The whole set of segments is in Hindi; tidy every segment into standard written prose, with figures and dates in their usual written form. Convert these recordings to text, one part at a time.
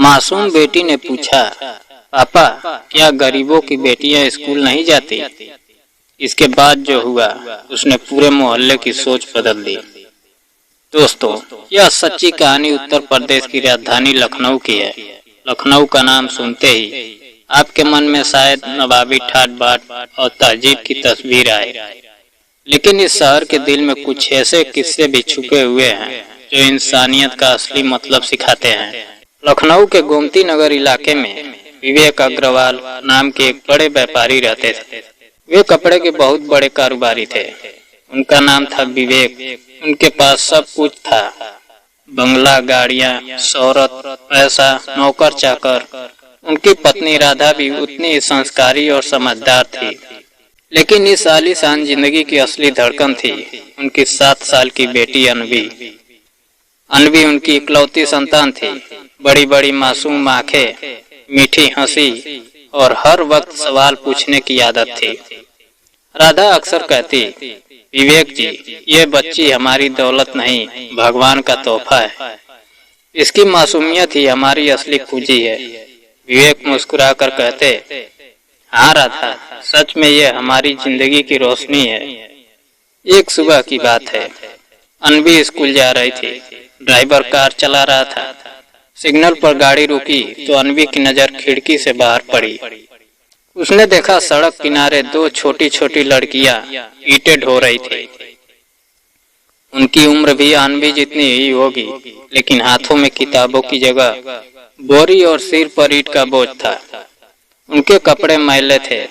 मासूम बेटी ने पूछा, पापा क्या गरीबों की बेटियां स्कूल नहीं जाती? इसके बाद जो हुआ उसने पूरे मोहल्ले की सोच बदल दी। दोस्तों, यह सच्ची कहानी उत्तर प्रदेश की राजधानी लखनऊ की है। लखनऊ का नाम सुनते ही आपके मन में शायद नवाबी ठाट बाट और तहजीब की तस्वीर आए, लेकिन इस शहर के दिल में कुछ ऐसे किस्से भी छुपे हुए हैं जो इंसानियत का असली मतलब सिखाते हैं। लखनऊ के गोमती नगर इलाके में विवेक अग्रवाल नाम के एक बड़े व्यापारी रहते थे। वे कपड़े के बहुत बड़े कारोबारी थे। उनका नाम था विवेक। उनके पास सब कुछ था, बंगला, गाड़ियां, शोहरत, पैसा, नौकर चाकर। उनकी पत्नी राधा भी उतनी ही संस्कारी और समझदार थी, लेकिन इस आलीशान जिंदगी की असली धड़कन थी उनकी 7 साल की बेटी अनवी। अनवी उनकी इकलौती संतान थी। बड़ी बड़ी मासूम आंखें, मीठी हंसी और हर वक्त सवाल पूछने की आदत थी। राधा अक्सर कहती, विवेक जी, ये बच्ची हमारी दौलत नहीं, भगवान का तोहफा है। इसकी मासूमियत ही हमारी असली पूंजी है। विवेक मुस्कुराकर कहते, हाँ राधा, सच में ये हमारी जिंदगी की रोशनी है। एक सुबह की बात है। अनवी स्कूल जा रही थी। ड्राइवर कार चला रहा था। सिग्नल पर गाड़ी रुकी तो अनवी की नजर खिड़की से बाहर पड़ी। उसने देखा सड़क किनारे 2 छोटी छोटी लड़कियां ईंटें ढो रही थी। उनकी उम्र भी अनवी जितनी ही होगी, लेकिन हाथों में किताबों की जगह बोरी और सिर पर ईंट का बोझ था। उनके कपड़े मैले थे,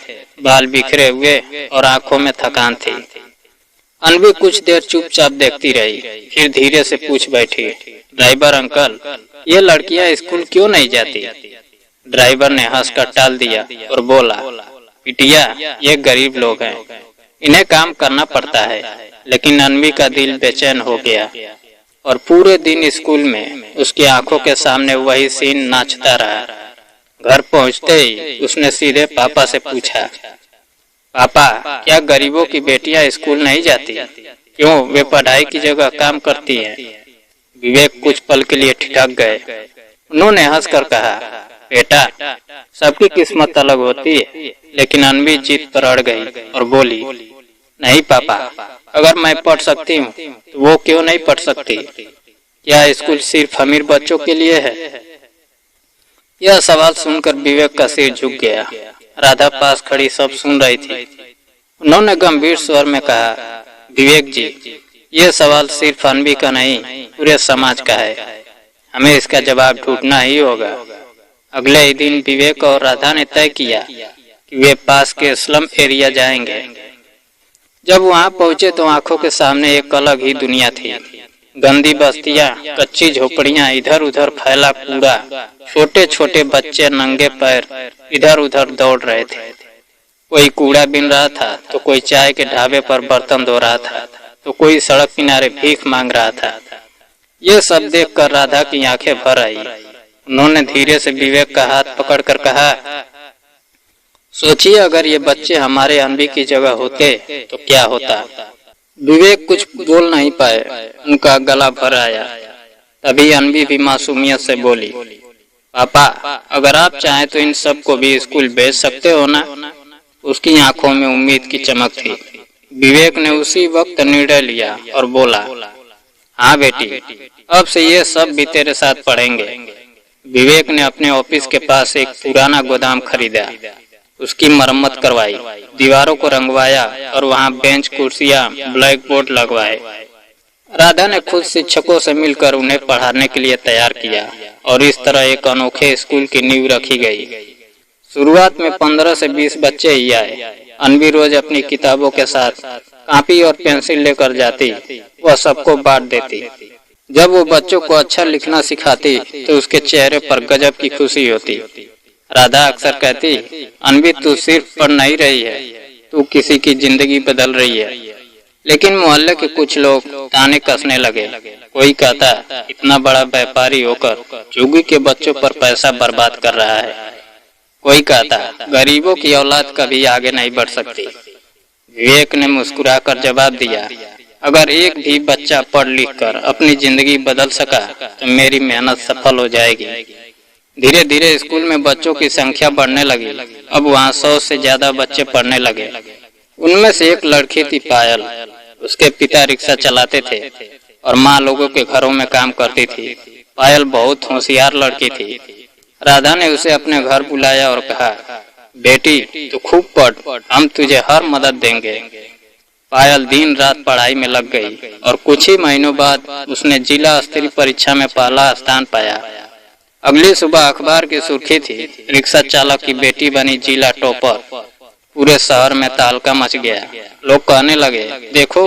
बाल बिखरे हुए और आंखों में थकान थी। अनवी कुछ देर चुपचाप देखती रही, फिर धीरे से पूछ बैठी, ड्राइवर अंकल, ये लड़कियां स्कूल क्यों नहीं जाती? ड्राइवर ने हंसकर टाल दिया और बोला, बिटिया, ये गरीब लोग हैं, इन्हें काम करना पड़ता है। लेकिन अनवी का दिल बेचैन हो गया और पूरे दिन स्कूल में उसकी आंखों के सामने वही सीन नाचता रहा। घर पहुंचते ही उसने सीधे पापा से पूछा, पापा क्या गरीबों की बेटियां स्कूल नहीं जाती? क्यों, वे पढ़ाई की जगह काम करती हैं? विवेक कुछ पल के लिए ठिठक गए। उन्होंने हंसकर कहा, बेटा, सबकी किस्मत अलग होती है। लेकिन अनवी जिद पर अड़ गई और बोली, नहीं पापा, अगर मैं पढ़ सकती हूँ तो वो क्यों नहीं पढ़ सकती? क्या स्कूल सिर्फ अमीर बच्चों के लिए है? यह सवाल सुनकर विवेक का सिर झुक गया। राधा पास खड़ी सब सुन रही थी। उन्होंने गंभीर स्वर में कहा, विवेक जी, ये सवाल सिर्फ अनवी का नहीं, पूरे समाज का है। हमें इसका जवाब ढूंढना ही होगा। अगले ही दिन विवेक और राधा ने तय किया कि वे पास के स्लम एरिया जाएंगे। जब वहां पहुंचे तो आंखों के सामने एक अलग ही दुनिया थी। गंदी बस्तियां, कच्ची झोपड़ियां, इधर उधर फैला कूड़ा, छोटे छोटे बच्चे नंगे पैर इधर उधर दौड़ रहे थे। कोई कूड़ा बीन रहा था तो कोई चाय के ढाबे पर बर्तन धो रहा था तो कोई सड़क किनारे भीख मांग रहा था। ये सब देखकर राधा की आंखें भर आई। उन्होंने धीरे से विवेक का हाथ पकड़कर कहा, सोचिए अगर ये बच्चे हमारे अनवी की जगह होते तो क्या होता? विवेक कुछ बोल नहीं पाए, उनका गला भर आया। तभी अनवी भी मासूमियत से बोली, पापा अगर आप चाहें तो इन सब को भी स्कूल भेज सकते हो ना? उसकी आंखों में उम्मीद की चमक थी। विवेक ने उसी वक्त निर्णय लिया और बोला, हाँ बेटी, अब से ये सब भी तेरे साथ पढ़ेंगे। विवेक ने अपने ऑफिस के पास एक पुराना गोदाम खरीदा, उसकी मरम्मत करवाई, दीवारों को रंगवाया और वहां बेंच, कुर्सियां, ब्लैक बोर्ड लगवाए। राधा ने खुद शिक्षकों से मिलकर उन्हें पढ़ाने के लिए तैयार किया और इस तरह एक अनोखे स्कूल की नींव रखी गई। शुरुआत में 15 से 20 बच्चे ही आए। अनवी रोज अपनी किताबों के साथ कॉपी और पेंसिल लेकर जाती, वह सबको बांट देती। जब वो बच्चों को अच्छा लिखना सिखाती तो उसके चेहरे पर गजब की खुशी होती। राधा अक्सर कहती, अनवी तू सिर्फ पढ़ नहीं रही है, तू किसी की जिंदगी बदल रही है। लेकिन मोहल्ले के कुछ लोग ताने कसने लगे। कोई कहता, इतना बड़ा व्यापारी होकर झुग्गी के बच्चों पर पैसा बर्बाद कर रहा है। कोई कहता, गरीबों की औलाद कभी आगे नहीं बढ़ सकती। विवेक ने मुस्कुराकर जवाब दिया, अगर एक भी बच्चा पढ़ लिख कर अपनी जिंदगी बदल सका तो मेरी मेहनत सफल हो जाएगी। धीरे धीरे स्कूल में बच्चों की संख्या बढ़ने लगी। अब वहाँ 100 से ज्यादा बच्चे पढ़ने लगे। उनमें से एक लड़की थी पायल। उसके पिता रिक्शा चलाते थे और माँ लोगों के घरों में काम करती थी। पायल बहुत होशियार लड़की थी। राधा ने उसे अपने घर बुलाया और कहा, बेटी तू खूब पढ़, हम तुझे हर मदद देंगे। पायल दिन रात पढ़ाई में लग गई और कुछ ही महीनों बाद उसने जिला स्तरीय परीक्षा में पहला स्थान पाया। अगली सुबह अखबार की सुर्खी थी, रिक्शा चालक की बेटी बनी जिला टॉपर। पूरे शहर में तहलका मच गया। लोग कहने लगे, देखो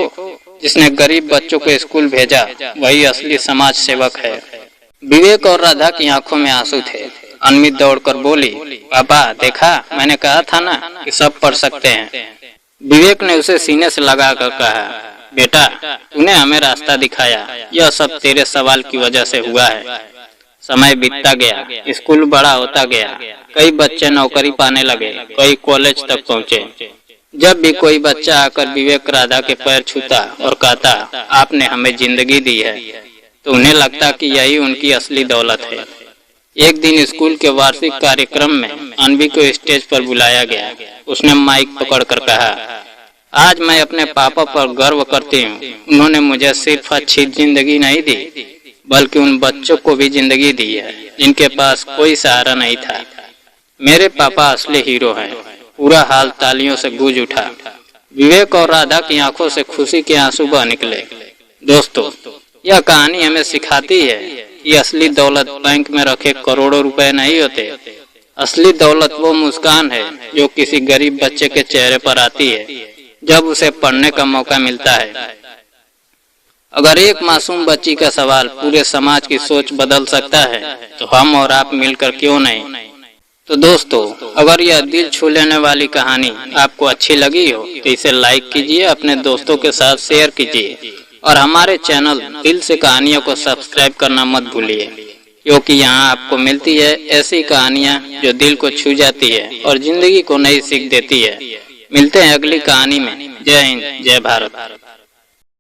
जिसने गरीब बच्चों को स्कूल भेजा वही असली समाज सेवक है। विवेक और राधा की आंखों में आंसू थे। अनमित दौड़कर बोली, पापा देखा, मैंने कहा था ना कि सब पढ़ सकते हैं। विवेक ने उसे सीने से लगाकर कहा, बेटा तूने हमें रास्ता दिखाया, यह सब तेरे सवाल की वजह से हुआ है। समय बीतता गया, स्कूल बड़ा होता गया। कई बच्चे नौकरी पाने लगे, कई कॉलेज तक पहुँचे। जब भी कोई बच्चा आकर विवेक राधा के पैर छूता और कहता, आपने हमें जिंदगी दी है, तो उन्हें लगता कि यही उनकी असली दौलत है। एक दिन स्कूल के वार्षिक कार्यक्रम में अनवी को स्टेज पर बुलाया गया। उसने माइक पकड़कर कहा, आज मैं अपने पापा पर गर्व करती हूँ। उन्होंने मुझे सिर्फ अच्छी जिंदगी नहीं दी, बल्कि उन बच्चों को भी जिंदगी दी है जिनके पास कोई सहारा नहीं था। मेरे पापा असली हीरो हैं। पूरा हाल तालियों से गूंज उठा। विवेक और राधा की आंखों से खुशी के आंसू बह निकले। दोस्तों, यह कहानी हमें सिखाती है कि असली दौलत बैंक में रखे करोड़ों रुपए नहीं होते। असली दौलत वो मुस्कान है जो किसी गरीब बच्चे के चेहरे पर आती है जब उसे पढ़ने का मौका मिलता है। अगर एक मासूम बच्ची का सवाल पूरे समाज की सोच बदल सकता है, तो हम और आप मिलकर क्यों नहीं। तो दोस्तों, अगर यह दिल छू लेने वाली कहानी आपको अच्छी लगी हो तो इसे लाइक कीजिए, अपने दोस्तों के साथ शेयर कीजिए और हमारे चैनल दिल से कहानियों को सब्सक्राइब करना मत भूलिए, क्योंकि यहाँ आपको मिलती है ऐसी कहानियाँ जो दिल को छू जाती है और जिंदगी को नई सीख देती है। मिलते हैं अगली कहानी में। जय हिंद, जय भारत।